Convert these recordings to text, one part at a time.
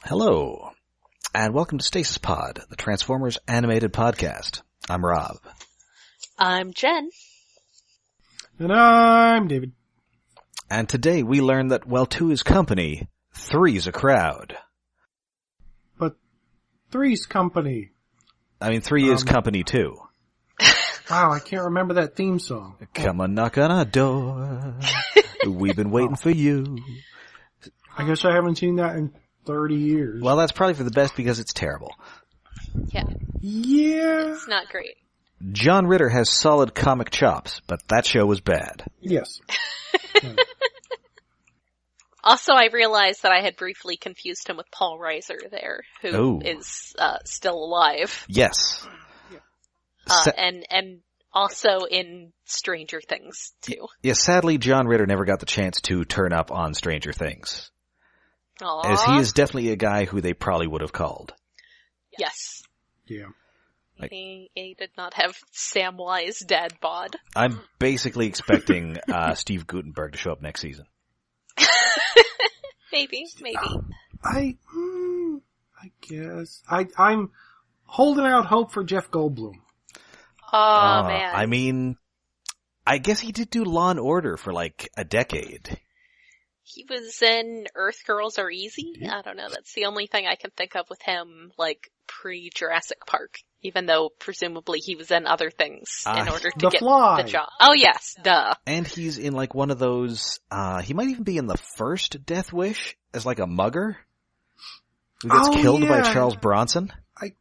Hello, and welcome to Stasis Pod, the Transformers animated podcast. I'm Rob. I'm Jen. And I'm David. And today we learn that while two is company, three's a crowd. But three's company. I mean, three is company too. Wow, I can't remember that theme song. Come on, knock on our door. We've been waiting for you. I guess I haven't seen that in 30 years. Well, that's probably for the best because it's terrible. Yeah. Yeah. It's not great. John Ritter has solid comic chops, but that show was bad. Yes. Yeah. Also, I realized that I had briefly confused him with Paul Reiser there, who is still alive. Yes. And also in Stranger Things, too. Yeah, sadly, John Ritter never got the chance to turn up on Stranger Things. Aww. As he is definitely a guy who they probably would have called. Yes. Yeah. He did not have Samwise dad bod. I'm basically expecting Steve Guttenberg to show up next season. Maybe. I guess. I'm holding out hope for Jeff Goldblum. Oh, man. I mean, I guess he did do Law and Order for like a decade. He was in Earth Girls Are Easy? I don't know. That's the only thing I can think of with him, like, pre-Jurassic Park. Even though, presumably, he was in other things in order to get Fly. the job. Oh, yes. Duh. And he's in like one of those, he might even be in the first Death Wish as like a mugger who gets killed by Charles Bronson. I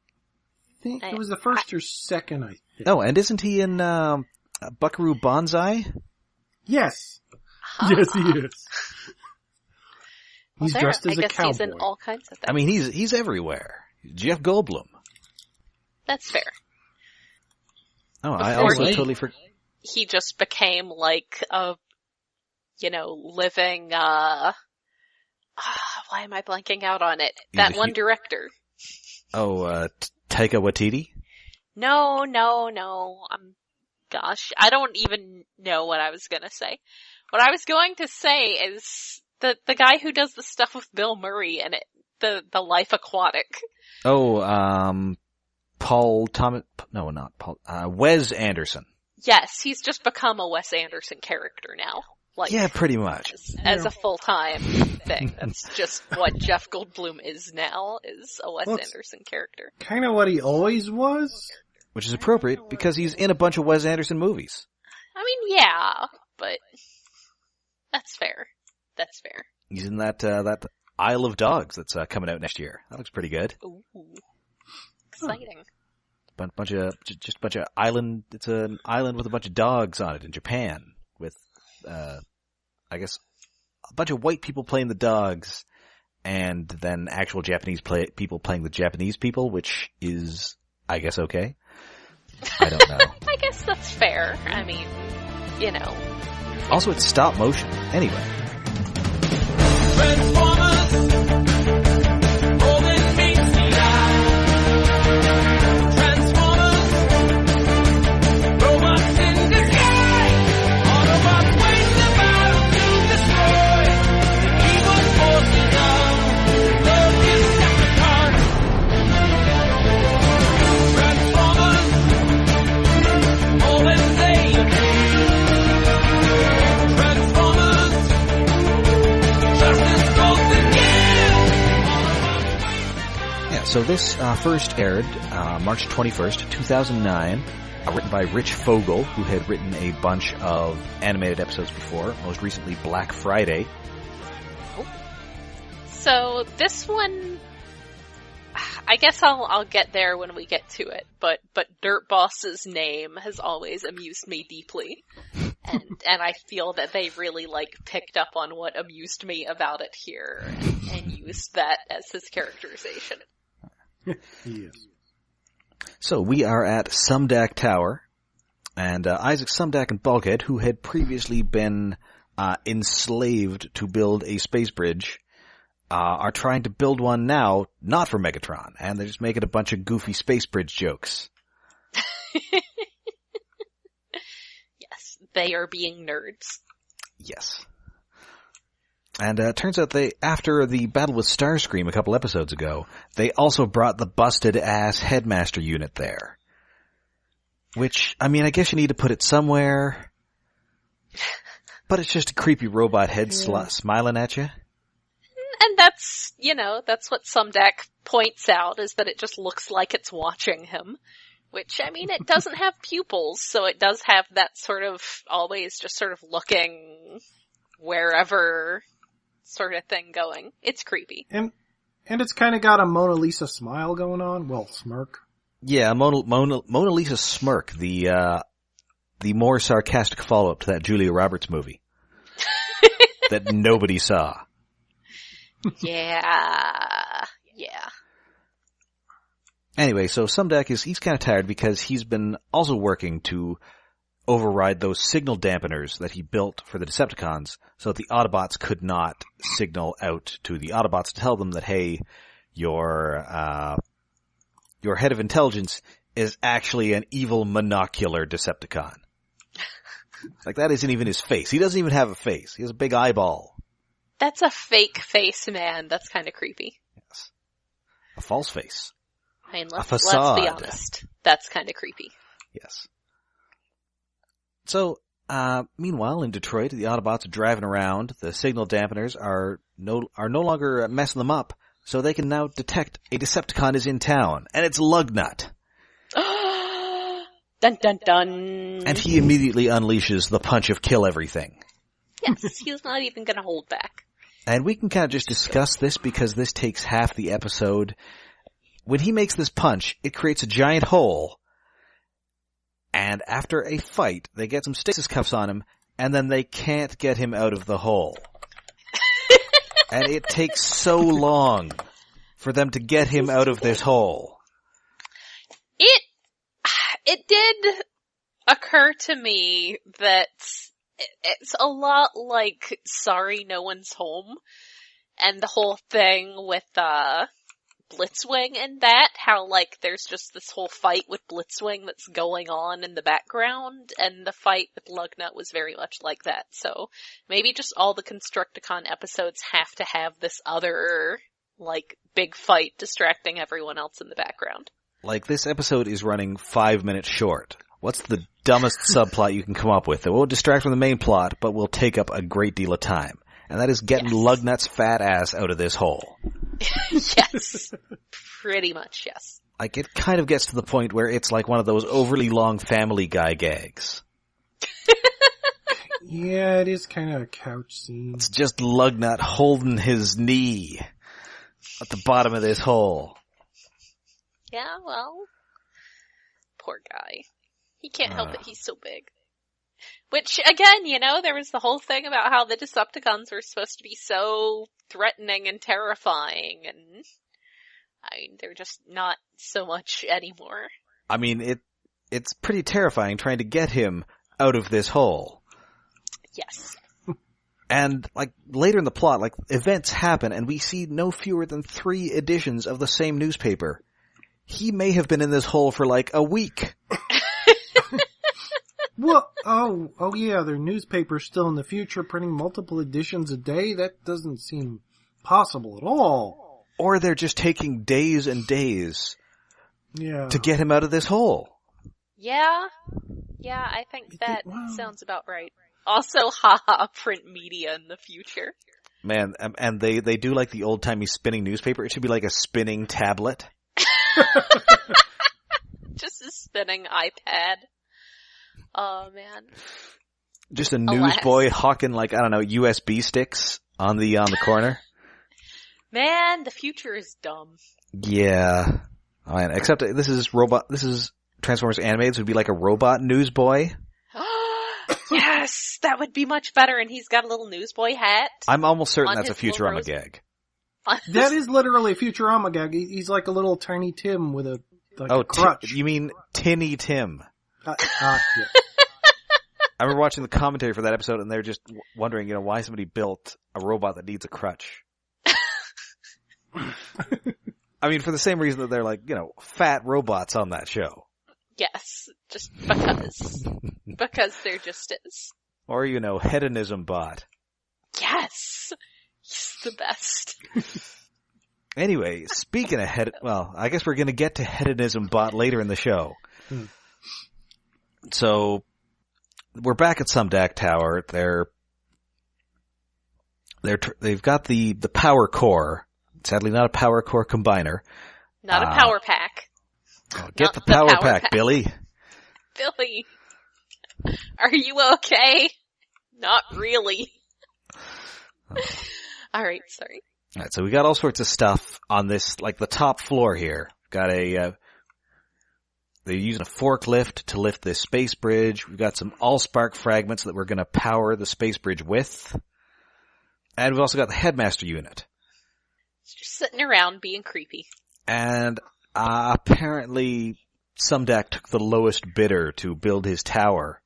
think it was the first or second, I think. Oh, and isn't he in Buckaroo Banzai? Yes. Yes, he is. He's Well, dressed as a I guess cowboy. he's in all kinds of things. I mean, he's everywhere. Jeff Goldblum. That's fair. Oh, I Before also he- totally forgot. He just became like a, living, why am I blanking out on it? That one director. Oh, Taika Waititi? No. Gosh, I don't even know what I was gonna say. What I was going to say is the guy who does the stuff with Bill Murray and the Life Aquatic. Oh, Paul Thomas, no, not Paul, Wes Anderson. Yes, he's just become a Wes Anderson character now. Like, Yeah, pretty much. as a full-time thing. That's just what Jeff Goldblum is now, is a Wes Anderson character. Kind of what he always was. Which is appropriate because he's in a bunch of Wes Anderson movies. I mean, yeah, but that's fair. That's fair. He's in that Isle of Dogs that's coming out next year. That looks pretty good. Ooh. Exciting. Bunch of island. It's an island with a bunch of dogs on it in Japan with, I guess, a bunch of white people playing the dogs, and then actual Japanese people playing the Japanese people, which is, I guess, okay. I don't know. I guess that's fair. I mean, Also, it's stop motion. Anyway. So this first aired March 21st, 2009, written by Rich Fogel, who had written a bunch of animated episodes before, most recently Black Friday. So this one, I guess I'll get there when we get to it, but Dirt Boss's name has always amused me deeply. And I feel that they really picked up on what amused me about it here and used that as his characterization. Yes. So we are at Sumdac Tower, and Isaac Sumdac and Bulkhead, who had previously been enslaved to build a space bridge, are trying to build one now, not for Megatron, and they're just making a bunch of goofy space bridge jokes. Yes, they are being nerds. Yes. And it turns out after the battle with Starscream a couple episodes ago, they also brought the busted-ass Headmaster unit there. Which, I mean, I guess you need to put it somewhere. But it's just a creepy robot head smiling at you. And that's what Sumdac points out, is that it just looks like it's watching him. Which, I mean, it doesn't have pupils, so it does have that sort of always just sort of looking wherever sort of thing going. It's creepy. And it's kind of got a Mona Lisa smile going on. Well, smirk. Yeah, Mona Lisa smirk, the more sarcastic follow-up to that Julia Roberts movie. That nobody saw. Yeah. Anyway, so Sumdac he's kind of tired because he's been also working to override those signal dampeners that he built for the Decepticons so that the Autobots could not signal out to the Autobots to tell them that, hey, your head of intelligence is actually an evil monocular Decepticon. Like, that isn't even his face. He doesn't even have a face. He has a big eyeball. That's a fake face, man. That's kind of creepy. Yes. A false face. I mean, A let's facade. be honest. That's kind of creepy. Yes. So, meanwhile, in Detroit, the Autobots are driving around. The signal dampeners are no longer messing them up, so they can now detect a Decepticon is in town, and it's Lugnut. Dun dun dun. And he immediately unleashes the punch of kill everything. Yes, he's not even gonna hold back. And we can kind of just discuss this because this takes half the episode. When he makes this punch, it creates a giant hole. And after a fight, they get some stasis cuffs on him, and then they can't get him out of the hole. And it takes so long for them to get him out of this hole. It did occur to me that it's a lot like Sorry No One's Home, and the whole thing with Blitzwing and that, how like there's just this whole fight with Blitzwing that's going on in the background, and the fight with Lugnut was very much like that. So maybe just all the Constructicon episodes have to have this other like big fight distracting everyone else in the background. Like, this episode is running 5 minutes short. What's the dumbest subplot you can come up with that won't distract from the main plot, but will take up a great deal of time? And that is getting Lugnut's fat ass out of this hole. Yes. Pretty much, yes. Like, it kind of gets to the point where it's like one of those overly long Family Guy gags. Yeah, it is kind of a couch scene. It's just Lugnut holding his knee at the bottom of this hole. Yeah, well, poor guy. He can't help it, he's so big. Which, again, there was the whole thing about how the Decepticons were supposed to be so threatening and terrifying, and they're just not so much anymore. I mean, it's pretty terrifying trying to get him out of this hole. Yes. And, like, later in the plot, like, events happen, and we see no fewer than 3 editions of the same newspaper. He may have been in this hole for, like, a week. Well, oh yeah, their newspaper's still in the future printing multiple editions a day? That doesn't seem possible at all. Or they're just taking days and days to get him out of this hole. Yeah, I think that sounds about right. Also, haha, print media in the future. Man, and they do like the old-timey spinning newspaper. It should be like a spinning tablet. Just a spinning iPad. Oh, man. Just a newsboy hawking, like, I don't know, USB sticks on the corner. Man, the future is dumb. Yeah. Oh, man. Except this is Transformers Animated, so it would be like a robot newsboy. Yes, that would be much better, and he's got a little newsboy hat. I'm almost certain that's a Futurama gag. That is literally a Futurama gag. He's like a little tiny Tim with a crutch. You mean Tinny Tim? Yeah. I remember watching the commentary for that episode, and they're just wondering, why somebody built a robot that needs a crutch. I mean, for the same reason that they're like, fat robots on that show. Yes, just because. Because there just is. Or, hedonism bot. Yes! the best. Anyway, speaking of I guess we're going to get to Hedonism Bot later in the show. So, we're back at Sumdac Tower. They've got the power core. Sadly, not a power core combiner. Not a power pack. Get the power pack, Billy. Billy, are you okay? Not really. Alright, sorry. Alright, so we got all sorts of stuff on this, like the top floor here. Got they're using a forklift to lift this space bridge. We've got some Allspark fragments that we're gonna power the space bridge with. And we've also got the Headmaster unit. It's just sitting around being creepy. And, apparently Sumdac took the lowest bidder to build his tower.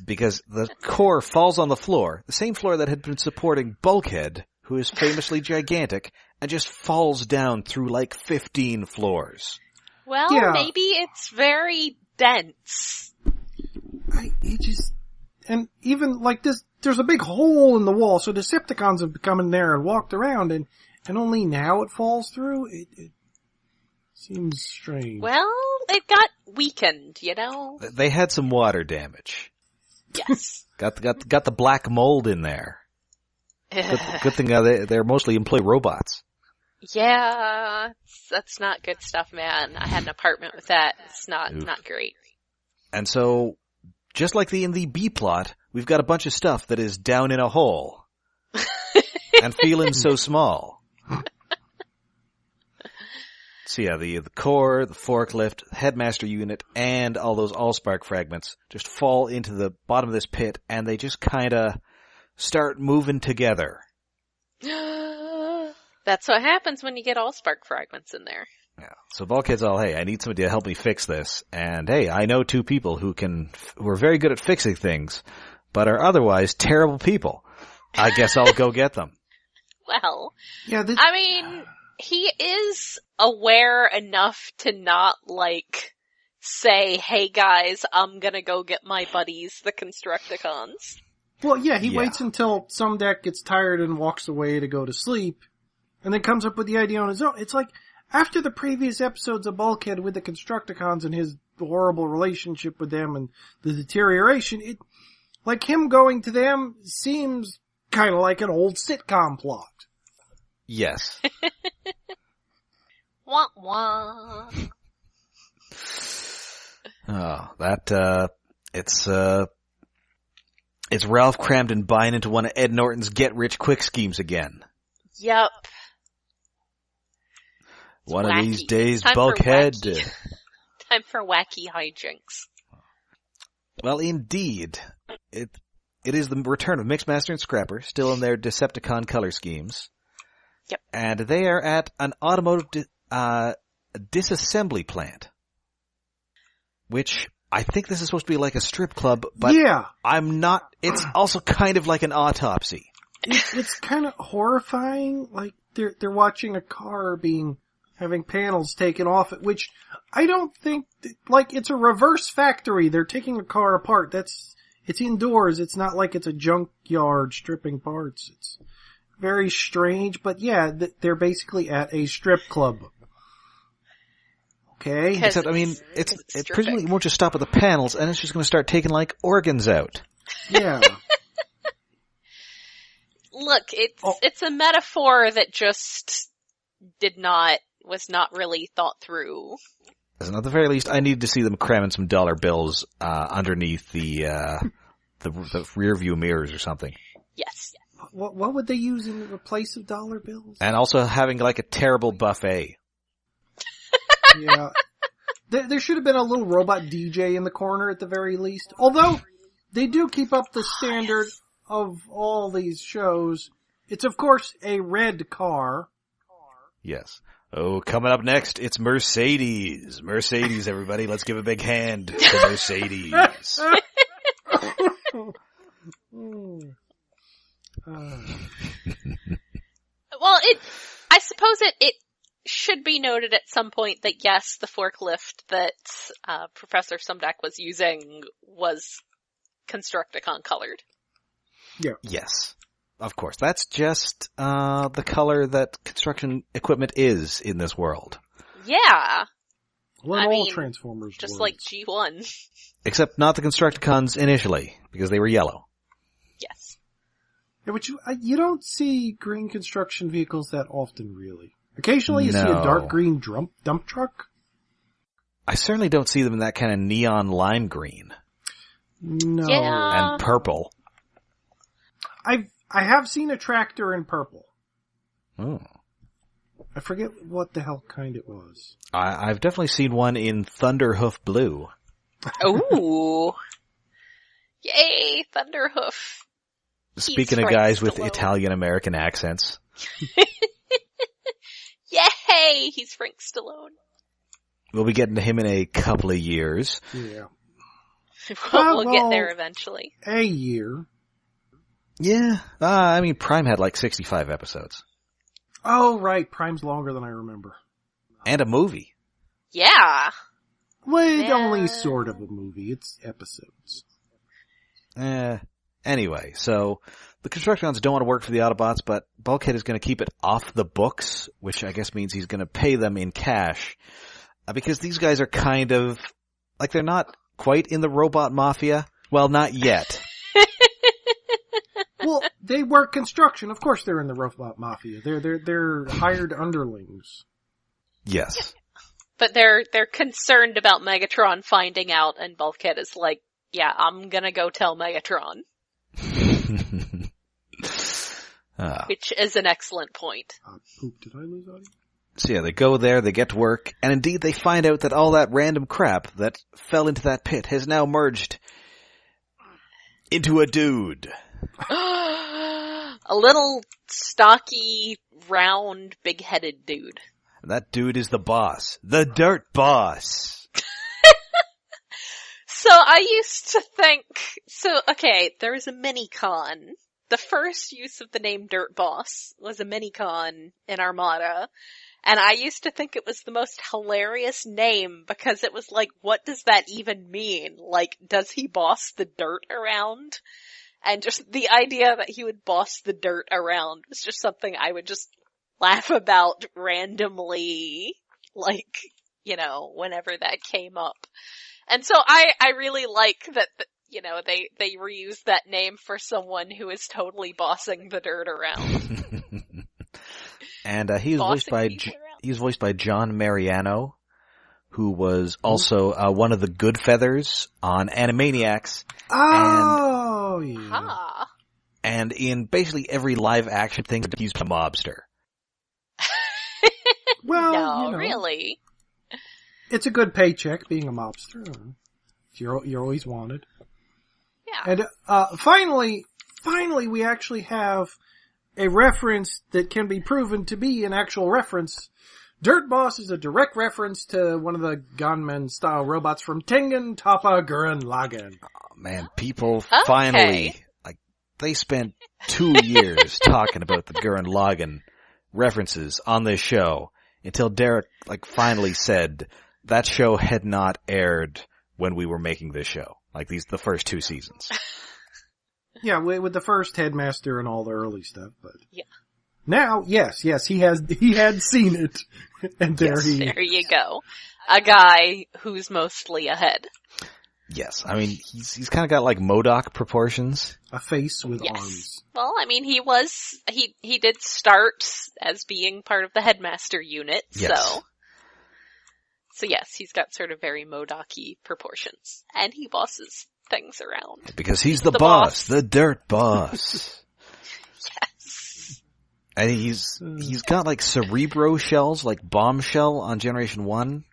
Because the core falls on the floor, the same floor that had been supporting Bulkhead, who is famously gigantic, and just falls down through like 15 floors. Well, maybe it's very dense. And even like this, there's a big hole in the wall, so Decepticons have come in there and walked around, and only now it falls through? It seems strange. Well, it got weakened, you know? They had some water damage. Yes. Got the black mold in there. Good thing they're mostly employ robots. Yeah, that's not good stuff, man. I had an apartment with that. It's not great. And so, just like in the B plot, we've got a bunch of stuff that is down in a hole. And feeling so small. So yeah, the core, the forklift, the Headmaster unit, and all those Allspark fragments just fall into the bottom of this pit, and they just kinda start moving together. That's what happens when you get Allspark fragments in there. Yeah. So Bulkhead's all, hey, I need somebody to help me fix this. And hey, I know two people who are very good at fixing things, but are otherwise terrible people. I guess I'll go get them. Well, yeah, I mean, he is aware enough to not, say, hey guys, I'm gonna go get my buddies, the Constructicons. Well, yeah, he waits until Sumdac gets tired and walks away to go to sleep, and then comes up with the idea on his own. It's like, after the previous episodes of Bulkhead with the Constructicons and his horrible relationship with them and the deterioration, like him going to them seems kind of like an old sitcom plot. Yes. Wah wah. Oh, it's Ralph Cramden buying into one of Ed Norton's get-rich-quick schemes again. Yep. One of these days, Bulkhead. Time for wacky hijinks. Well, indeed. It is the return of Mixmaster and Scrapper, still in their Decepticon color schemes. Yep. And they are at an automotive disassembly plant. Which, I think this is supposed to be like a strip club, but I'm not, it's also kind of like an autopsy. It's kind of horrifying, like they're watching a car having panels taken off it, which I don't think, like, it's a reverse factory. They're taking a car apart. It's indoors. It's not like it's a junkyard stripping parts. It's very strange, but yeah, they're basically at a strip club. Okay. Except, I mean, it presumably won't just stop at the panels, and it's just going to start taking, like, organs out. Yeah. Look, it's a metaphor that just was not really thought through. At the very least, I need to see them cramming some dollar bills underneath the rear view mirrors or something. Yes. What would they use in the place of dollar bills? And also having like a terrible buffet. Yeah. There should have been a little robot DJ in the corner at the very least. Although, they do keep up the standard of all these shows. It's of course a red car. Yes. Oh, coming up next, it's Mercedes. Mercedes, everybody. Let's give a big hand to Mercedes. Well, I suppose it should be noted at some point that yes, the forklift that Professor Sumdac was using was Constructicon-colored. Yeah. Yes. of course, that's just the color that construction equipment is in this world. Yeah. Well, all Transformers just worlds. like G1. Except not the Constructicons initially, because they were yellow. Yes. Yeah, but you don't see green construction vehicles that often, really. Occasionally you see a dark green dump truck. I certainly don't see them in that kind of neon lime green. No. Yeah. And purple. I have seen a tractor in purple. Oh. I forget what the hell kind it was. I've definitely seen one in Thunderhoof blue. Ooh. Yay, Thunderhoof. Speaking He's of guys Frank with Stallone. Italian-American accents. Yay, he's Frank Stallone. We'll be getting to him in a couple of years. Yeah. We'll get there eventually. A year. Yeah. Prime had like 65 episodes. Oh, right. Prime's longer than I remember. And a movie. Yeah. Well, it's Yeah. only sort of a movie. It's episodes. Anyway, so the Constructicons don't want to work for the Autobots, but Bulkhead is going to keep it off the books, which I guess means he's going to pay them in cash. Because these guys are kind of, like, they're not quite in the robot mafia. Well, not yet. Well, they work construction. Of course they're in the robot mafia. They're hired underlings. Yes. But they're concerned about Megatron finding out, and Bulkhead is like, yeah, I'm gonna go tell Megatron. Which is an excellent point. Poop, did I lose audio? So yeah, they go there, they get to work, and indeed they find out that all that random crap that fell into that pit has now merged into a dude. A little stocky, round, big-headed dude. That dude is the boss. The Dirt Boss. So I used to think, there was a mini-con. The first use of the name Dirt Boss was a mini-con in Armada. And I used to think it was the most hilarious name because it was like, what does that even mean? Like, does he boss the dirt around? And just the idea that he would boss the dirt around was just something I would just laugh about randomly, like, whenever that came up. And so I really like that, they reuse that name for someone who is totally bossing the dirt around. And he was voiced by John Mariano, who was also one of the Good Feathers on Animaniacs. Oh, yeah. Huh. And in basically every live action thing, he's a mobster. Well, no, really. It's a good paycheck being a mobster. You're always wanted. Yeah. And finally, we actually have a reference that can be proven to be an actual reference. Dirt Boss is a direct reference to one of the gunman-style robots from Tengen Toppa Gurren Lagann. Oh, man, people finally, they spent 2 years talking about the Gurren Lagann references on this show until Derek, finally said that show had not aired when we were making this show. The first 2 seasons. Yeah, with the first Headmaster and all the early stuff, but. Yeah. Now, yes, he had seen it. And there There you go. A guy who's mostly ahead. Yes, he's kind of got MODOK proportions. A face with arms. Well, he did start as being part of the Headmaster unit, yes. So yes, he's got sort of very MODOK-y proportions. And he bosses things around. Because he's the boss, the Dirt Boss. Yes. And he's got Cerebro shells, like Bombshell on Generation 1,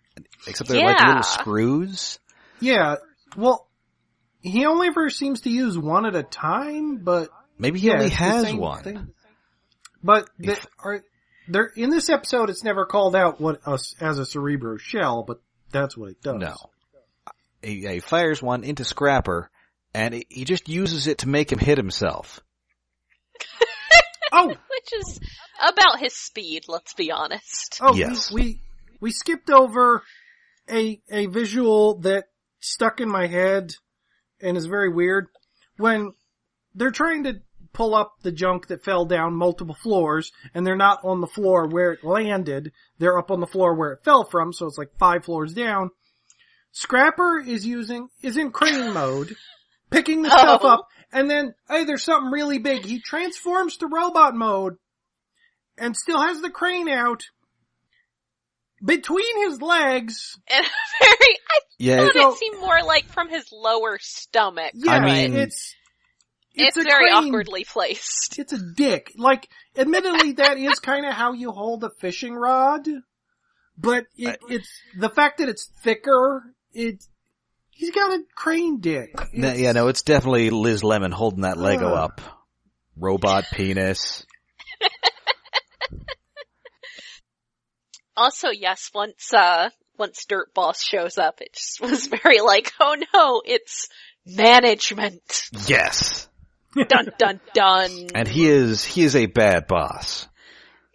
except they're little screws. Yeah, well, he only ever seems to use one at a time, but... Maybe he only has one. Thing. But in this episode, it's never called out as a Cerebro shell, but that's what it does. No. He fires one into Scrapper, and he just uses it to make him hit himself. Oh! Which is about his speed, let's be honest. Oh, yes. We skipped over a visual that stuck in my head and is very weird. When they're trying to pull up the junk that fell down multiple floors, and they're not on the floor where it landed. They're up on the floor where it fell from, so it's like 5 floors down. Scrapper is in crane mode, picking the stuff up, and then, hey, there's something really big. He transforms to robot mode, and still has the crane out between his legs. And I thought it seemed more like from his lower stomach. Yeah, I mean, it's very crane. awkwardly placed. It's a dick. Like, admittedly, that is kind of how you hold a fishing rod, but it's the fact that it's thicker. He's got a crane dick. It's definitely Liz Lemon holding that Lego up. Robot penis. Also, yes, once Dirt Boss shows up, it just was very like, oh no, it's management. Yes. Dun dun dun. And he is a bad boss.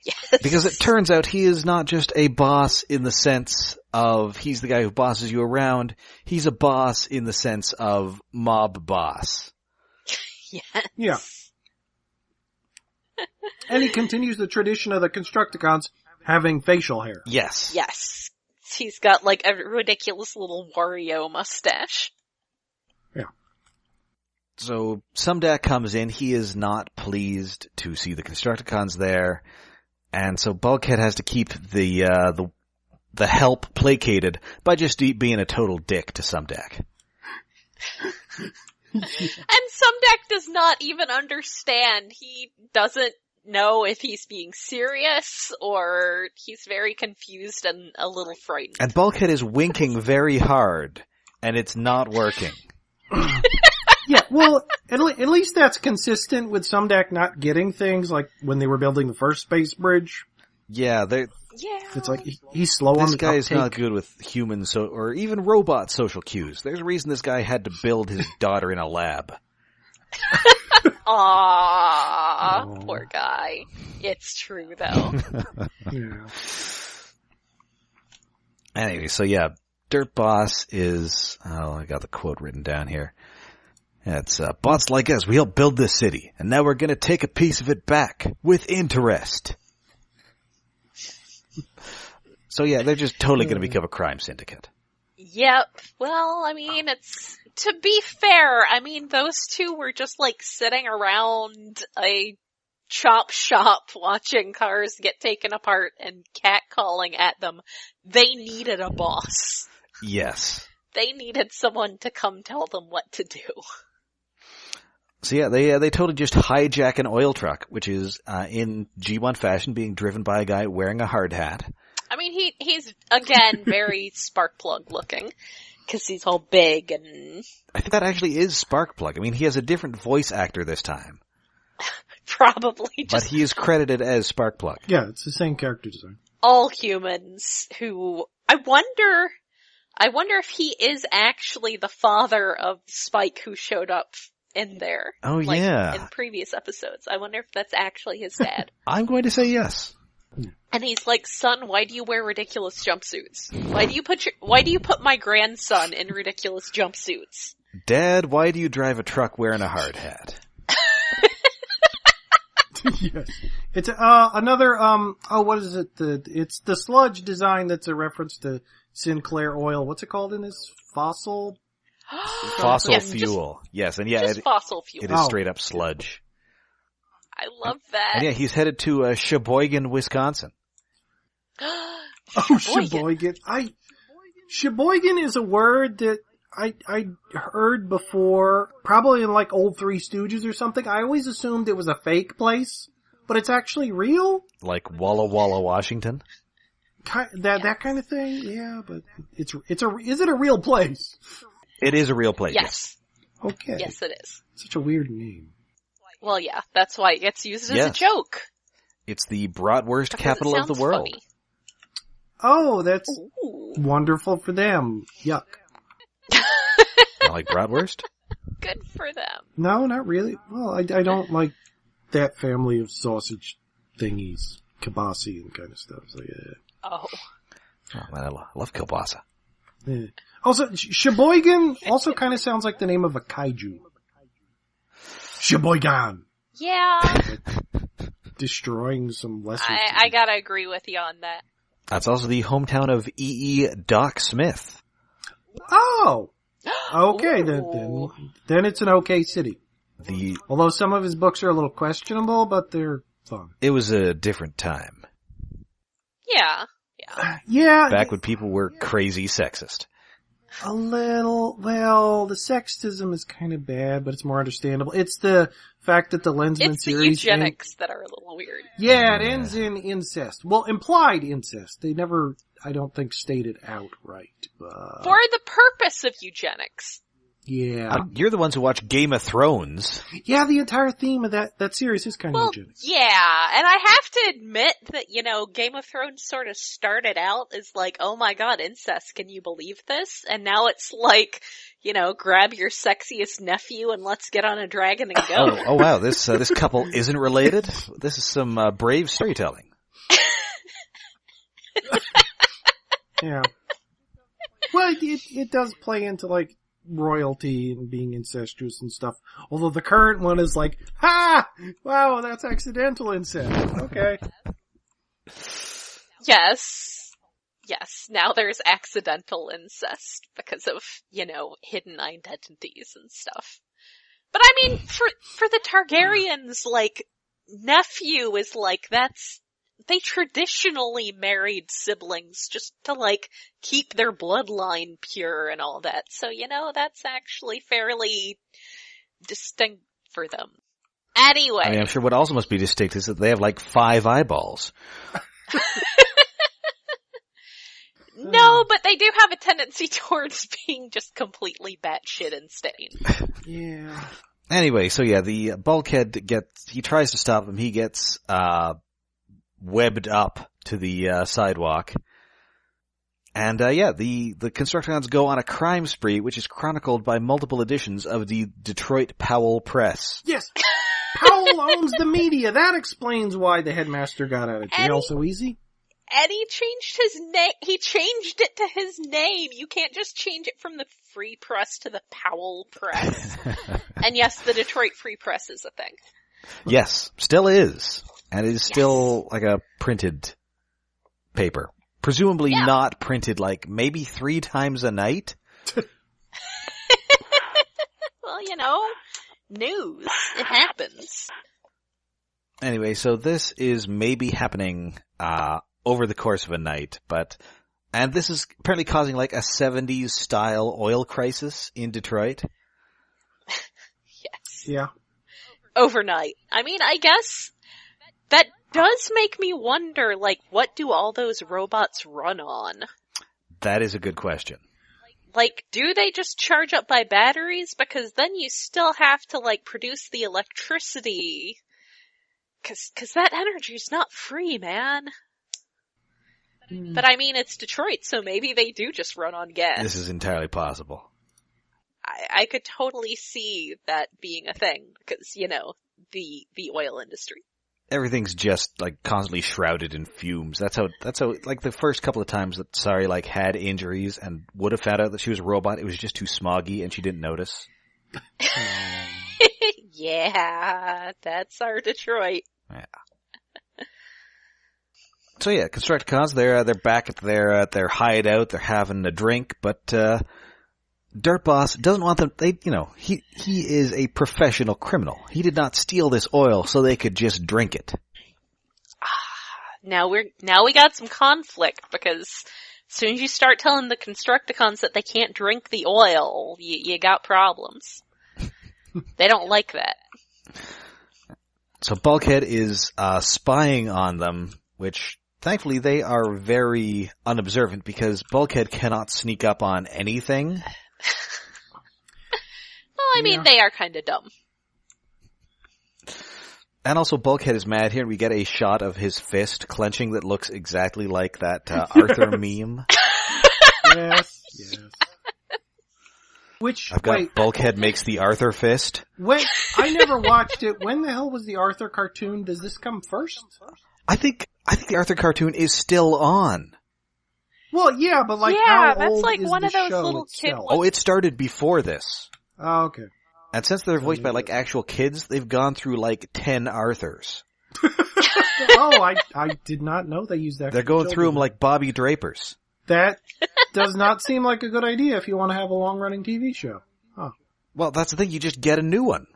Yes. Because it turns out he is not just a boss in the sense of he's the guy who bosses you around. He's a boss in the sense of mob boss. Yes. Yeah. And he continues the tradition of the Constructicons having facial hair. Yes. Yes. He's got like a ridiculous little Wario mustache. Yeah. So Sumdac comes in. He is not pleased to see the Constructicons there. And so Bulkhead has to keep the help placated by just being a total dick to Sumdac. And Sumdac does not even understand. He doesn't know if he's being serious or he's very confused and a little frightened. And Bulkhead is winking very hard, and it's not working. Yeah, well, at least that's consistent with Sumdac not getting things, like when they were building the first space bridge. Yeah, it's like he's slow on the This guy is uptake. not good with human or even robot social cues. There's a reason this guy had to build his daughter in a lab. Aww, poor guy. It's true though. Yeah. Anyway, so yeah, Dirt Boss is, I got the quote written down here. Yeah, it's, bots like us, we helped build this city, and now we're gonna take a piece of it back, with interest. So yeah, they're just totally gonna become a crime syndicate. Yep. Well, I mean, to be fair, I mean, those two were just like sitting around a chop shop watching cars get taken apart and catcalling at them. They needed a boss. Yes. They needed someone to come tell them what to do. So yeah, they totally just hijack an oil truck, which is, in G1 fashion, being driven by a guy wearing a hard hat. I mean, he's again very Sparkplug looking, cause he's all big and... I think that actually is Sparkplug. I mean, he has a different voice actor this time. Probably just... But he is credited as Sparkplug. Yeah, it's the same character design. All humans who... I wonder if he is actually the father of Spike who showed up in there. Oh, like, yeah. in previous episodes. I wonder if that's actually his dad. I'm going to say yes. And he's like, son, why do you wear ridiculous jumpsuits? Why do you put my grandson in ridiculous jumpsuits? Dad, why do you drive a truck wearing a hard hat? Yes. It's, another, what is it? It's the sludge design that's a reference to Sinclair oil. What's it called in this? Fossil? Fossil Yes, fuel. Yes, and yeah, just fossil fuel. it is straight up sludge. I love that. And yeah, he's headed to Sheboygan, Wisconsin. Sheboygan. Sheboygan is a word that I heard before, probably in like old Three Stooges or something. I always assumed it was a fake place, but it's actually real? Like Walla Walla, Washington? That kind of thing? Yeah, but is it a real place? It is a real place. Yes. Okay. Yes, it is. Such a weird name. Well, yeah, that's why it gets used as Yes. a joke. It's the bratwurst Because capital it of the sounds world. funny. Oh, that's Ooh. wonderful for them. Yuck. You like bratwurst? Good for them. No, not really. Well, I don't like that family of sausage thingies. Kibasi and kind of stuff. So yeah. Oh. Oh man, I love kielbasa. Yeah. Also, Sheboygan also kind of sounds like the name of a kaiju. Sheboygan. Yeah, Destroying some lesser... I gotta agree with you on that. That's also the hometown of E.E. Doc Smith. Oh! Okay, Ooh. then it's an okay city. The Although some of his books are a little questionable, but they're fun. It was a different time. Yeah. Yeah. Back when people were crazy sexist. A little, well, the sexism is kind of bad, but it's more understandable. It's the fact that the Lensman It's the series... eugenics that are a little weird. Yeah, it ends in incest. Well, implied incest. They never, I don't think, stated outright. For the purpose of eugenics. Yeah. You're the ones who watch Game of Thrones. Yeah, the entire theme of that series is kind of Well, eugenics. yeah, and I have to admit that, Game of Thrones sort of started out as like, oh my god, incest, can you believe this? And now it's like, grab your sexiest nephew and let's get on a dragon and go. Oh wow, this couple isn't related? This is some brave storytelling. Yeah. Well, it does play into, like, royalty and being incestuous and stuff. Although the current one is like, ha! Wow, that's accidental incest. Okay. Yes. Now there's accidental incest because of, hidden identities and stuff. But I mean, for the Targaryens, like, nephew is like, they traditionally married siblings just to, like, keep their bloodline pure and all that. So, that's actually fairly distinct for them. Anyway. I mean, I'm sure what also must be distinct is that they have, like, 5 eyeballs. No, but they do have a tendency towards being just completely batshit insane. Yeah. Anyway, so yeah, the Bulkhead he tries to stop him, he gets, webbed up to the sidewalk. And the Constructicons go on a crime spree, which is chronicled by multiple editions of the Detroit Powell Press. Yes! Powell owns the media. That explains why the Headmaster got out of jail so easy. And he changed his name. He changed it to his name. You can't just change it from the Free Press to the Powell Press. And yes, the Detroit Free Press is a thing. Yes, still is. And it is still like a printed paper. Presumably not printed like maybe 3 times a night. Well, news. It happens. Anyway, so this is maybe happening, over the course of a night, and this is apparently causing like a 70s style oil crisis in Detroit. Yes. Yeah. Overnight. I mean, I guess that does make me wonder, like, what do all those robots run on? That is a good question. Like, do they just charge up by batteries? Because then you still have to, like, produce the electricity. Cause that energy's not free, man. But I mean, it's Detroit, so maybe they do just run on gas. This is entirely possible. I could totally see that being a thing, because, the oil industry. Everything's just like constantly shrouded in fumes. That's how, like the first couple of times that Sari like had injuries and would have found out that she was a robot, it was just too smoggy and she didn't notice. Yeah, that's our Detroit. Yeah. So yeah, Constructicons, they're back at their hideout, they're having a drink, but, Dirt Boss doesn't want them, he is a professional criminal. He did not steal this oil so they could just drink it. Now we got some conflict, because as soon as you start telling the Constructicons that they can't drink the oil, you got problems. They don't like that. So Bulkhead is, spying on them, which thankfully they are very unobservant because Bulkhead cannot sneak up on anything. Well, I mean, they are kinda dumb. And also Bulkhead is mad here, and we get a shot of his fist clenching that looks exactly like that, Arthur meme. Yes. Which, I've got Bulkhead makes the Arthur fist. Wait, I never watched it. When the hell was the Arthur cartoon? Does this come first? I think the Arthur cartoon is still on. Well, yeah, but like how that's old like is one the of those show little itself? kid Oh, it started before this. Oh, okay. And since they're voiced by like actual kids, they've gone through like 10 Arthurs. Oh, I did not know they used that. They're going through them like Bobby Drapers. That does not seem like a good idea if you want to have a long-running TV show. Huh. Well, that's the thing. You just get a new one.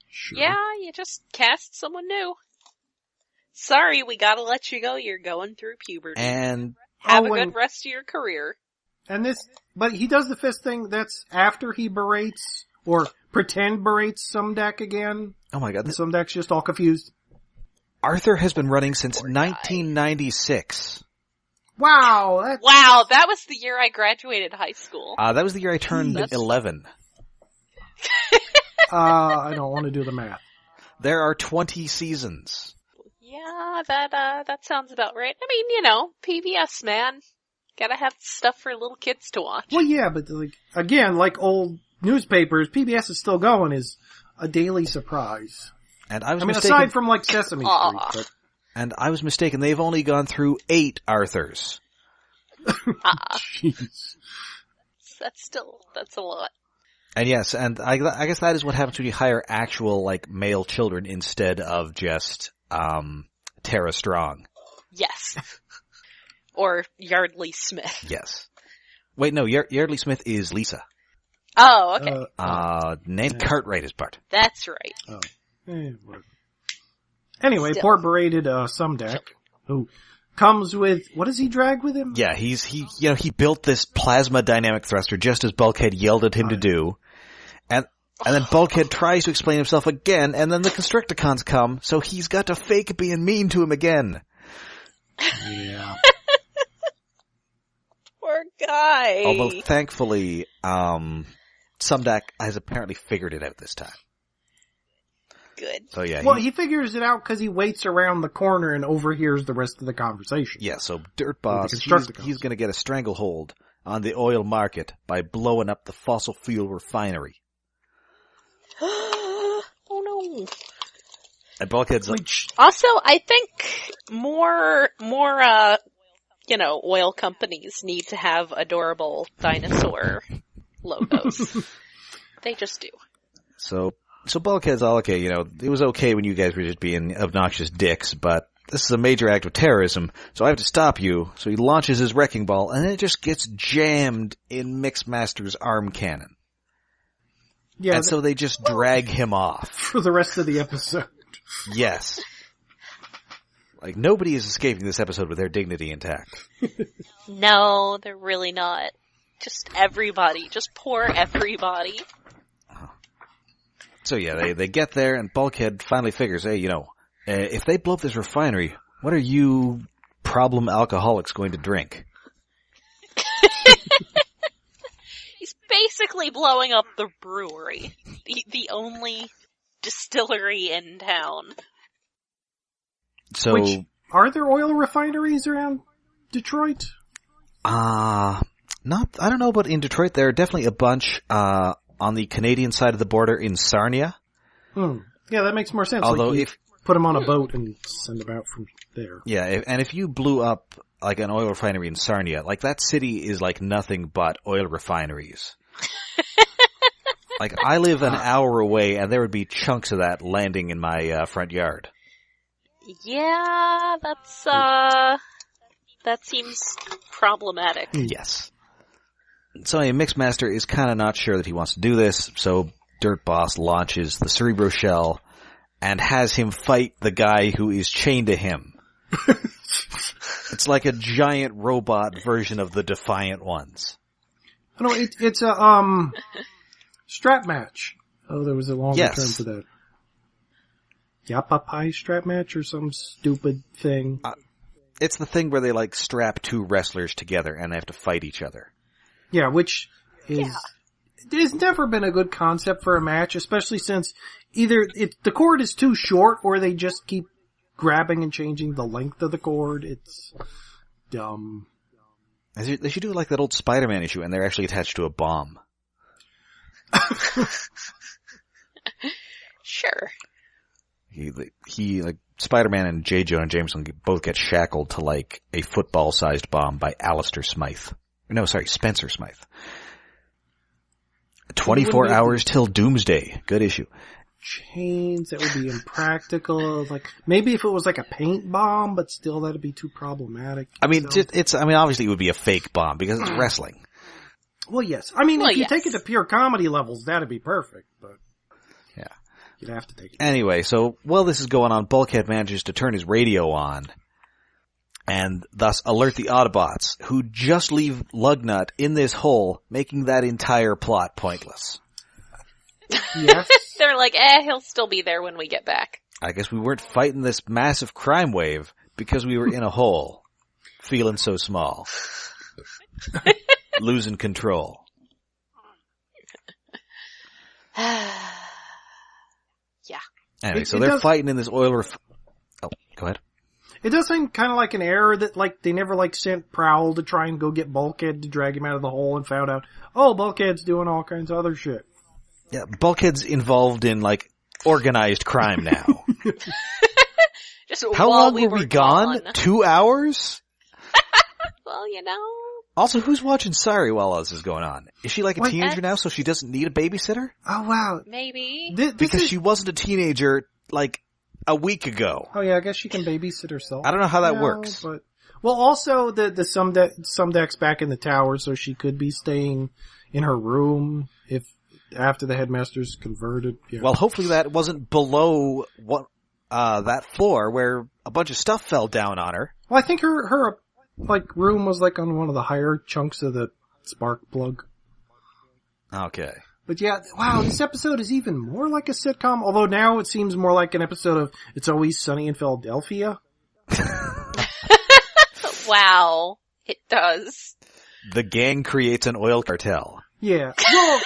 Sure. Yeah, you just cast someone new. Sorry, we gotta let you go. You're going through puberty. And Have a good rest of your career. And but he does the fist thing. That's after he berates or pretend berates Sumdac again. oh my god, And Sumdac's just all confused. Arthur has been running since 1996. Wow, Wow, that was the year I graduated high school. That was the year I turned 11. I don't want to do the math. There are 20 seasons. Yeah, that sounds about right. I mean, PBS, man. Gotta have stuff for little kids to watch. Well, yeah, but again, like old newspapers, PBS is still going is a daily surprise. And I was I mean, mistaken. aside from like Sesame Street. But... And I was mistaken. They've only gone through 8 Arthurs. Jeez. That's a lot. And yes, and I guess that is what happens when you hire actual, like, male children instead of just, Tara Strong. Yes. Or Yardley Smith. Yes. Wait, no, Yardley Smith is Lisa. Oh, okay. Nate Cartwright is Bart. That's right. Oh. Whatever. Anyway, Still. poor berated, Sumdac, who comes with, what does he drag with him? Yeah, he built this plasma dynamic thruster just as Bulkhead yelled at him to do. And then Bulkhead tries to explain himself again, and then the Constructicons come, so he's got to fake being mean to him again. Yeah. Poor guy. Although thankfully, Sumdac has apparently figured it out this time. Good. So yeah. Well, he figures it out because he waits around the corner and overhears the rest of the conversation. Yeah, so Dirt Boss, Constructicons. he's gonna get a stranglehold on the oil market by blowing up the fossil fuel refinery. Oh no. And Bulkhead's like, Also, I think more, oil companies need to have adorable dinosaur logos. They just do. So Bulkhead's all okay, it was okay when you guys were just being obnoxious dicks, but this is a major act of terrorism, so I have to stop you. So he launches his wrecking ball, and then it just gets jammed in Mixmaster's arm cannon. Yeah. And so they just drag him off. For the rest of the episode. Yes. Like, nobody is escaping this episode with their dignity intact. No, they're really not. Just everybody. Just poor everybody. So yeah, they get there, and Bulkhead finally figures, hey, if they blow up this refinery, what are you problem alcoholics going to drink? He's basically blowing up the brewery. The only distillery in town. So, Are there oil refineries around Detroit? I don't know, but in Detroit there are definitely a bunch, on the Canadian side of the border in Sarnia. Yeah, that makes more sense. Although like put them on a boat and send them out from there. Yeah, and if you blew up like an oil refinery in Sarnia, like that city is like nothing but oil refineries. Like I live an hour away, and there would be chunks of that landing in my front yard. Yeah, that seems problematic. Yes. So Mixmaster is kind of not sure that he wants to do this, so Dirt Boss launches the Cerebro Shell and has him fight the guy who is chained to him. It's like a giant robot version of the Defiant Ones. No, it's a, strap match. Oh, there was a longer term for that. Yapapai strap match or some stupid thing. It's the thing where they like strap two wrestlers together and they have to fight each other. Yeah, which is, there's never been a good concept for a match, especially since either the cord is too short or they just keep grabbing and changing the length of the cord. It's dumb. They should do like that old Spider-Man issue and they're actually attached to a bomb. Sure. He like Spider-Man and J. Jonah Jameson both get shackled to like a football-sized bomb by Alistair Smythe. No, sorry, Spencer Smythe. 24 hours till doomsday. Good issue. Chains, that would be impractical. Like, maybe if it was like a paint bomb, but still that'd be too problematic. I mean, obviously it would be a fake bomb because it's wrestling. Well, yes. I mean, if you take it to pure comedy levels, that'd be perfect, but. Yeah. You'd have to take it. Anyway, so while this is going on, Bulkhead manages to turn his radio on and thus alert the Autobots, who just leave Lugnut in this hole, making that entire plot pointless. Yes. They're like, he'll still be there when we get back. I guess we weren't fighting this massive crime wave because we were in a hole, feeling so small. Losing control. Yeah. Anyway, so they're fighting in this oil Oh, go ahead. It does seem kind of like an error that, like, they never, like, sent Prowl to try and go get Bulkhead to drag him out of the hole and found out, oh, Bulkhead's doing all kinds of other shit. Yeah, Bulkhead's involved in, like, organized crime now. Just How while long we were we gone? 2 hours? Well, you know. Also, who's watching Sari while all this is going on? Is she like a teenager now, so she doesn't need a babysitter? Oh, wow. Maybe. Because she wasn't a teenager, like, a week ago. Oh, yeah, I guess she can babysit herself. I don't know how that works. But, well, also, the Sumdac's back in the tower, so she could be staying in her room after the Headmaster's converted. Yeah. Well, hopefully that wasn't below that floor where a bunch of stuff fell down on her. Well, I think her like, room was, like, on one of the higher chunks of the spark plug. Okay. But yeah, wow, this episode is even more like a sitcom, although now it seems more like an episode of It's Always Sunny in Philadelphia. Wow, it does. The gang creates an oil cartel. Yeah. Well,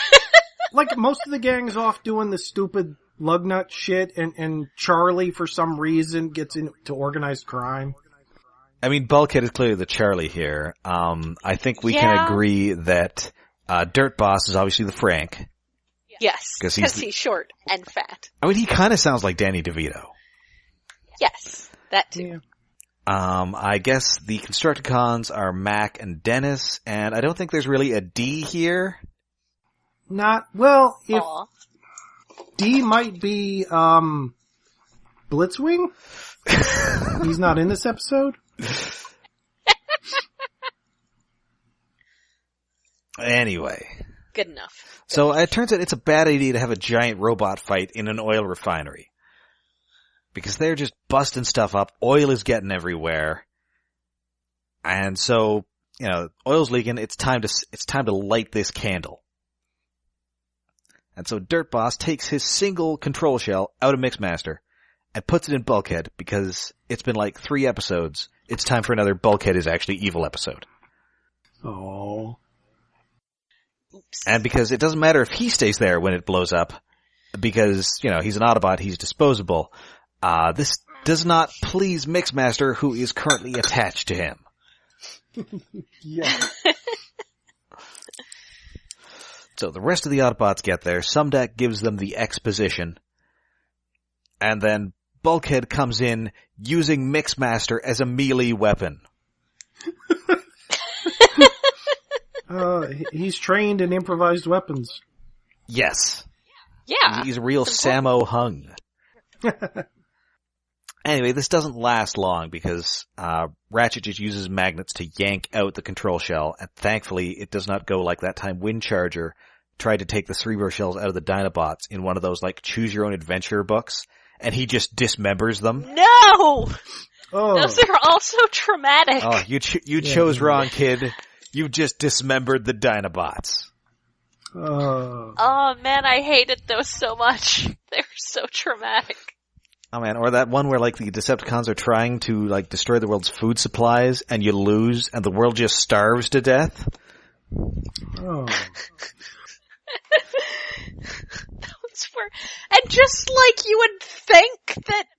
like, most of the gang's off doing the stupid Lugnut shit, and Charlie, for some reason, gets into organized crime. I mean, Bulkhead is clearly the Charlie here. I think we can agree that Dirt Boss is obviously the Frank. Yes, because he's short and fat. I mean, he kind of sounds like Danny DeVito. Yes, that too. Yeah. I guess the Constructicons are Mac and Dennis, and I don't think there's really a D here. Well, if D might be, Blitzwing? He's not in this episode? Anyway. Good enough. So it turns out it's a bad idea to have a giant robot fight in an oil refinery. Because they're just busting stuff up, oil is getting everywhere. And so, oil's leaking, it's time to light this candle. And so Dirt Boss takes his single control shell out of Mixmaster and puts it in Bulkhead because it's been like 3 episodes. It's time for another Bulkhead is actually evil episode. Oh. Oops. And because it doesn't matter if he stays there when it blows up, because, he's an Autobot, he's disposable. This does not please Mixmaster, who is currently attached to him. Yeah. So the rest of the Autobots get there, Sumdac gives them the exposition, and then Bulkhead comes in using Mixmaster as a melee weapon. He's trained in improvised weapons. Yes. Yeah. He's a real Sammo Hung. Anyway, this doesn't last long because Ratchet just uses magnets to yank out the control shell, and thankfully it does not go like that time Windcharger tried to take the Cerebro shells out of the Dinobots in one of those, like, choose-your-own-adventure books, and he just dismembers them. No! Oh. Those are also traumatic. Oh, you chose wrong, kid. You just dismembered the Dinobots. Oh man, I hated those so much. They were so traumatic. Oh man, or that one where, like, the Decepticons are trying to, like, destroy the world's food supplies, and you lose, and the world just starves to death. Oh. Those were, and just like you would think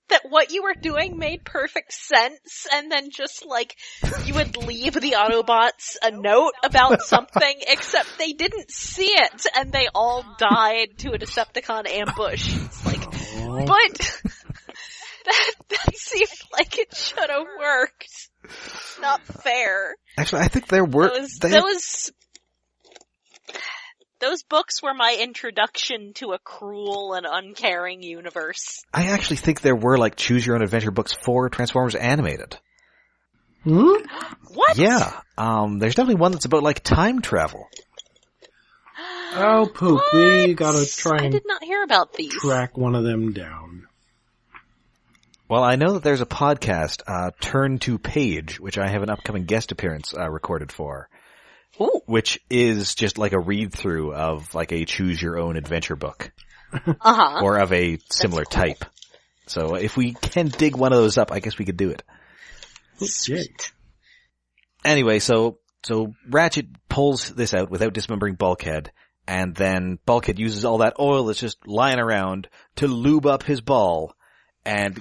that what you were doing made perfect sense, and then just like you would leave the Autobots a note about something, except they didn't see it, and they all died to a Decepticon ambush. It's like, but that seemed like it should have worked. Not fair. Actually, I think there were... Those books were my introduction to a cruel and uncaring universe. I actually think there were like choose your own adventure books for Transformers Animated. Hmm? What? Yeah. There's definitely one that's about like time travel. Oh, poop. What? We gotta try I and did not hear about these. track one of them down. Well, I know that there's a podcast, Turn to Page, which I have an upcoming guest appearance recorded for, Ooh. which is just like a read-through of like a choose-your-own-adventure book, Uh-huh. or of a similar cool. type. So if we can dig one of those up, I guess we could do it. Sweet. Anyway, so Ratchet pulls this out without dismembering Bulkhead, and then Bulkhead uses all that oil that's just lying around to lube up his ball and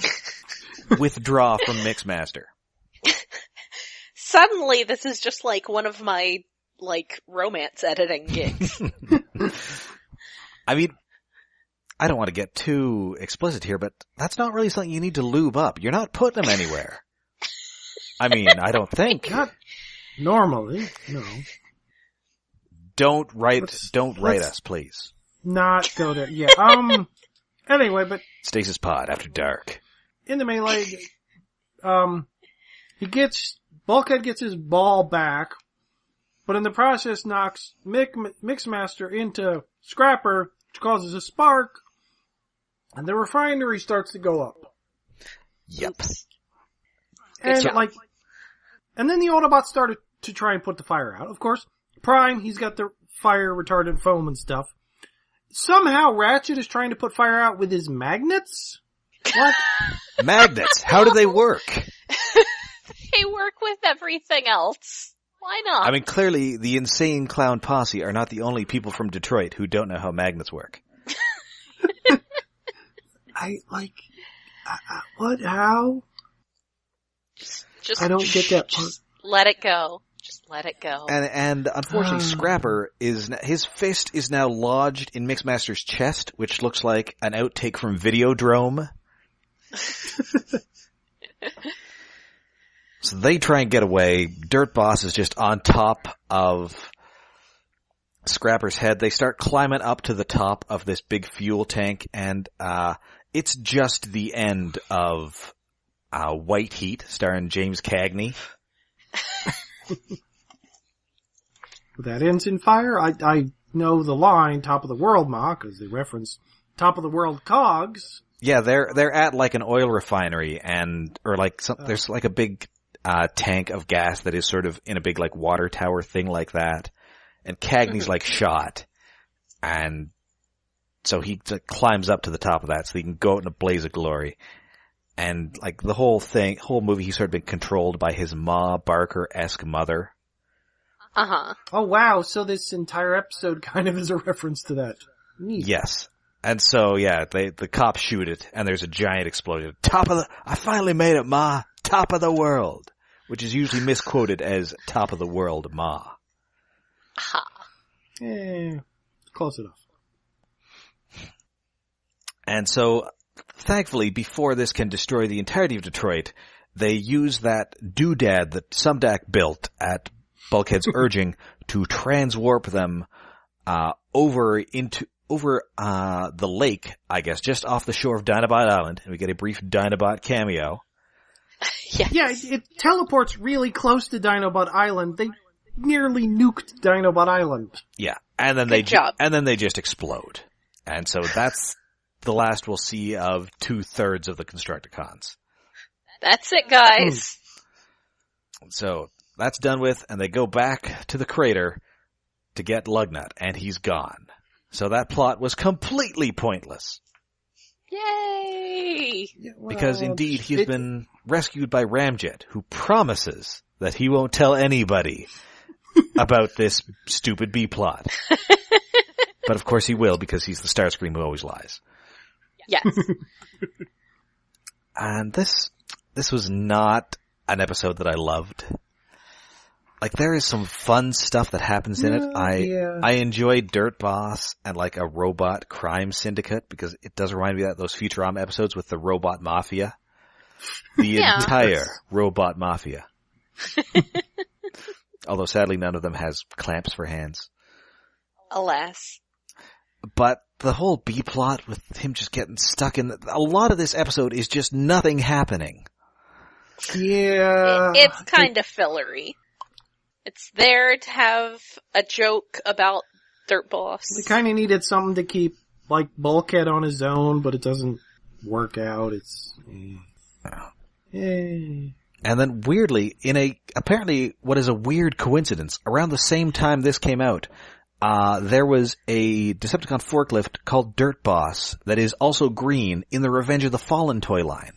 withdraw from Mixmaster. Suddenly, this is just like one of my, like, romance editing gigs. I mean, I don't want to get too explicit here, but that's not really something you need to lube up. You're not putting them anywhere. I mean, I don't think. Not normally, no. Don't write let's- us, please. Not go there. Yeah. Anyway, but Stasis Pod After Dark. in the melee, Bulkhead gets his ball back, but in the process knocks Mixmaster into Scrapper, which causes a spark, and the refinery starts to go up. Yep. And job. and then the Autobots started to try and put the fire out. Of course, Prime, he's got the fire retardant foam and stuff. Somehow Ratchet is trying to put fire out with his magnets? What? Magnets. How do they work? They work with everything else. Why not? I mean, clearly the insane clown posse are not the only people from Detroit who don't know how magnets work. What? How? just I don't get that part. Just let it go. Just let it go. And unfortunately, Scrapper his fist is now lodged in Mixmaster's chest, which looks like an outtake from Videodrome. So they try and get away. Dirt Boss is just on top of Scrapper's head. They start climbing up to the top of this big fuel tank, and it's just the end of White Heat, starring James Cagney. That ends in fire? I know the line, top of the world, Ma, because they reference top of the world cogs. Yeah, they're at like an oil refinery, there's like a big tank of gas that is sort of in a big like water tower thing like that, and Cagney's like shot, and so he climbs up to the top of that so he can go out in a blaze of glory, and like the whole movie he's sort of been controlled by his Ma Barker-esque mother. Uh-huh. Oh wow, so this entire episode kind of is a reference to that. Neat. Yes. And so, yeah, the cops shoot it, and there's a giant explosion. I finally made it, Ma! Top of the world! Which is usually misquoted as top of the world, Ma. Ha. Close enough. And so, thankfully, before this can destroy the entirety of Detroit, they use that doodad that Sumdac built at Bulkhead's urging to transwarp them over the lake, I guess, just off the shore of Dinobot Island, and we get a brief Dinobot cameo. Yes. Yeah, it teleports really close to Dinobot Island. They nearly nuked Dinobot Island. Yeah, and then they just explode. And so that's the last we'll see of 2/3 of the Constructicons. That's it, guys. So that's done with, and they go back to the crater to get Lugnut, and he's gone. So that plot was completely pointless. Yay! Yeah, well, Because indeed he's been rescued by Ramjet, who promises that he won't tell anybody about this stupid B-plot. But of course he will, because he's the Starscream who always lies. Yes. And this was not an episode that I loved. Like, there is some fun stuff that happens in it. I enjoy Dirt Boss and like a robot crime syndicate, because it does remind me of those Futurama episodes with the robot mafia. The entire robot mafia. Although sadly none of them has clamps for hands. Alas. But the whole B-plot with him just getting stuck in... A lot of this episode is just nothing happening. Yeah. It's kind of fillery. It's there to have a joke about Dirt Boss. They kind of needed something to keep, like, Bulkhead on his own, but it doesn't work out. It's... And then weirdly, apparently what is a weird coincidence, around the same time this came out, there was a Decepticon forklift called Dirt Boss that is also green in the Revenge of the Fallen toy line.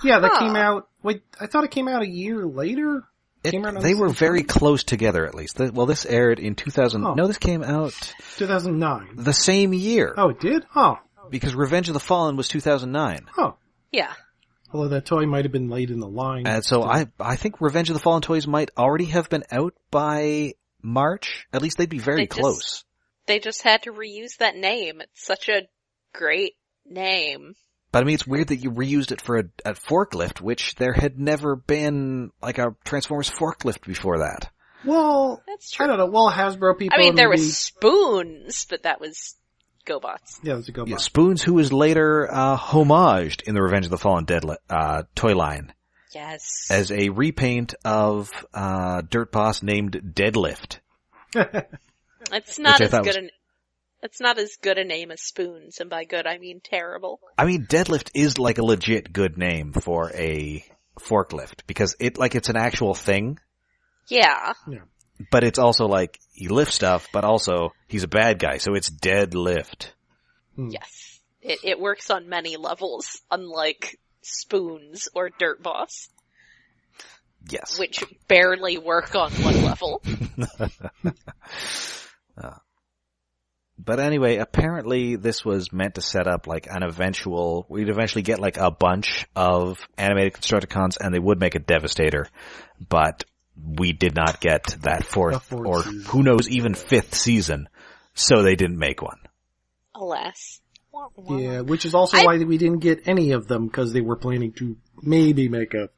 Yeah, that came out... Wait, I thought it came out a year later? They were very close together, at least. Well, this aired in 2000... Oh. No, this came out... 2009. The same year. Oh, it did? Oh. Because Revenge of the Fallen was 2009. Oh. Yeah. Although that toy might have been late in the line. And so I think Revenge of the Fallen toys might already have been out by March. At least they'd be very close. They just had to reuse that name. It's such a great name. But I mean, it's weird that you reused it for a forklift, which there had never been, like, a Transformers forklift before that. Well, that's true. I don't know. Well, Hasbro people... I mean, there was Spoons, but that was GoBots. Yeah, it was a GoBot. Yeah, Spoons, who was later homaged in the Revenge of the Fallen toy line. Yes. As a repaint of Dirt Boss named Deadlift. It's not as good It's not as good a name as Spoons, and by good I mean terrible. I mean, Deadlift is like a legit good name for a forklift, because it's an actual thing. Yeah. But it's also like, he lifts stuff, but also, he's a bad guy, so it's Deadlift. Yes. It works on many levels, unlike Spoons or Dirt Boss. Yes. Which barely work on one level. But anyway, apparently this was meant to set up like we'd eventually get like a bunch of animated Constructicons and they would make a Devastator, but we did not get that fourth or season. Who knows, even fifth season, so they didn't make one. Alas. Yeah, which is also why we didn't get any of them, because they were planning to maybe make a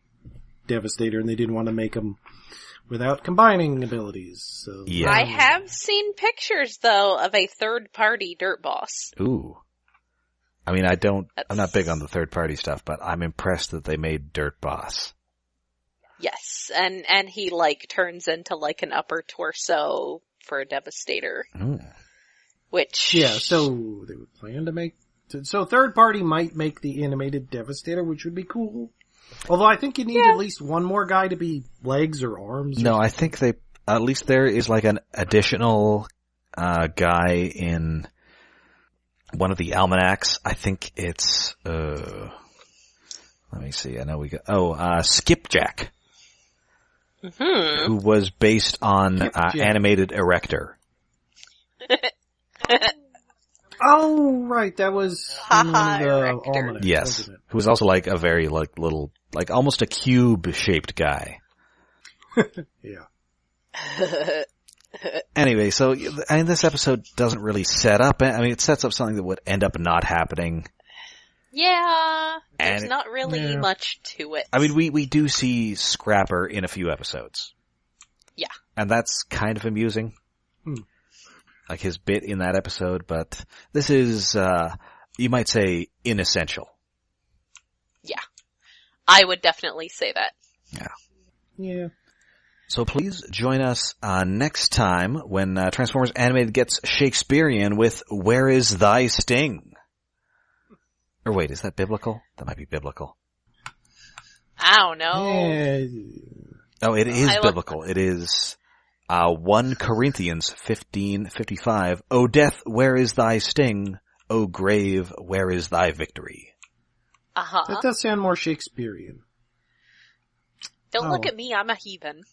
Devastator and they didn't want to make them without combining abilities. So. Yeah. I have seen pictures, though, of a third-party Dirt Boss. Ooh. I mean, I'm not big on the third-party stuff, but I'm impressed that they made Dirt Boss. Yes, and he, turns into, an upper torso for a Devastator. Ooh. Which... Yeah, so they would plan to make... So third-party might make the animated Devastator, which would be cool. Although I think you need at least one more guy to be legs or arms. No, I think at least there is an additional guy in one of the almanacs. I think it's, let me see, I know we got, Skipjack. Mm-hmm. Who was based on animated Erector. Oh, right, that was in the almanac. Yes, who was also a very little, almost a cube-shaped guy. Yeah. Anyway, so, I mean, this episode doesn't really set up, it sets up something that would end up not happening. Yeah, there's not really much to it. I mean, we do see Scrapper in a few episodes. Yeah. And that's kind of amusing. Like his bit in that episode, but this is, you might say, inessential. Yeah. I would definitely say that. Yeah. So please join us next time when Transformers Animated gets Shakespearean with Where Is Thy Sting? Or wait, is that biblical? That might be biblical. I don't know. Oh, it is biblical. It is 1 Corinthians 15:55. O death, where is thy sting? O grave, where is thy victory? Uh-huh. That does sound more Shakespearean. Don't look at me, I'm a heathen.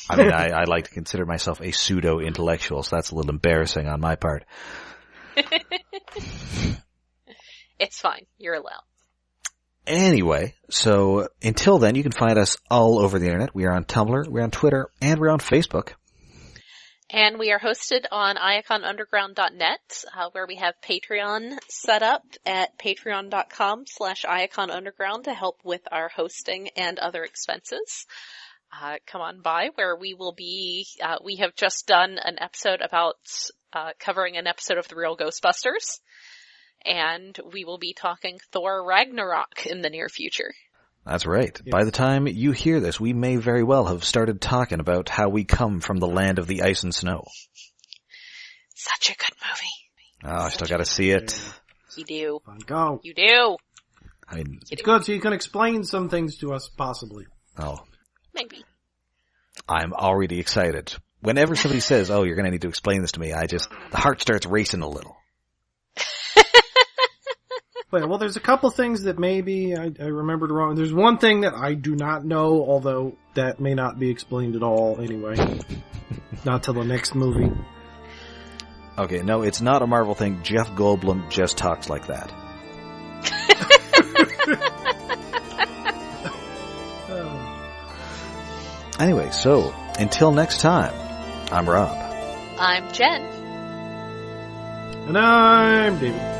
I mean, I like to consider myself a pseudo-intellectual, so that's a little embarrassing on my part. It's fine. You're allowed. Anyway, so until then, you can find us all over the internet. We are on Tumblr, we're on Twitter, and we're on Facebook. And we are hosted on iaconunderground.net, where we have Patreon set up at patreon.com/iaconunderground to help with our hosting and other expenses. Come on by, where we will be, we have just done an episode about covering an episode of The Real Ghostbusters. And we will be talking Thor Ragnarok in the near future. That's right. Yes. By the time you hear this, we may very well have started talking about how we come from the land of the ice and snow. Such a good movie. Oh, I still gotta see it. You do. Fine, go. You do. I mean, It's good, so you can explain some things to us, possibly. oh, Maybe. I'm already excited. Whenever somebody says, oh, you're gonna need to explain this to me, the heart starts racing a little. Well, there's a couple things that maybe I remembered wrong. There's one thing that I do not know, although that may not be explained at all anyway. Not till the next movie. Okay, no, it's not a Marvel thing. Jeff Goldblum just talks like that. Anyway, so, until next time, I'm Rob. I'm Jen. And I'm David.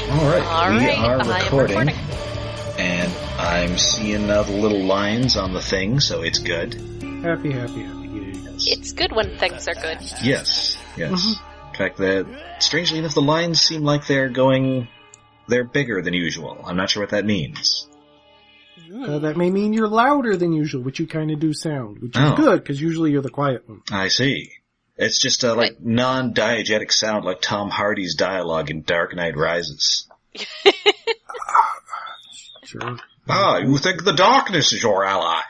All right, we are I am recording, and I'm seeing the little lines on the thing, so it's good. Happy. Yay. It's good when things are good. Yes. In fact, strangely enough, the lines seem like they're bigger than usual. I'm not sure what that means. That may mean you're louder than usual, which you kind of do sound, which is good, because usually you're the quiet one. I see. It's just like non-diegetic sound, like Tom Hardy's dialogue in Dark Knight Rises. Sure. Ah, you think the darkness is your ally?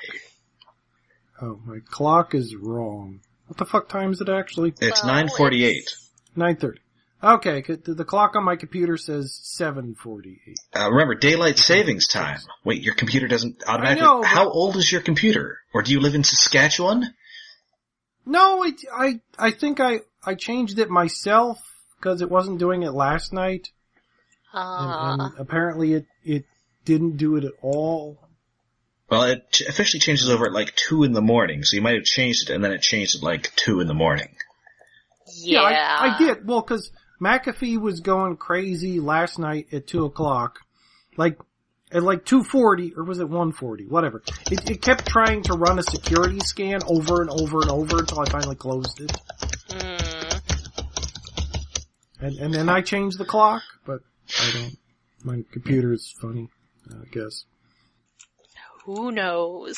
Oh, my clock is wrong. What the fuck time is it actually? It's Well, 9:48. 9:30. Okay, the clock on my computer says 7:48. Remember, daylight savings time. Wait, your computer doesn't automatically... I know, but- How old is your computer? Or do you live in Saskatchewan? No, I think I changed it myself, because it wasn't doing it last night. And apparently it didn't do it at all. Well, it officially changes over at like 2 in the morning, so you might have changed it, and then it changed at like 2 in the morning. Yeah. I did. Well, because McAfee was going crazy last night at 2 o'clock. Like, at like 2:40, or was it 1:40? Whatever. It kept trying to run a security scan over and over and over until I finally closed it. And then I changed the clock, but I don't. My computer's funny, I guess. Who knows?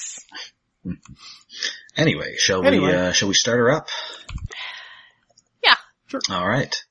Anyway, shall we start her up? Yeah. Sure. All right.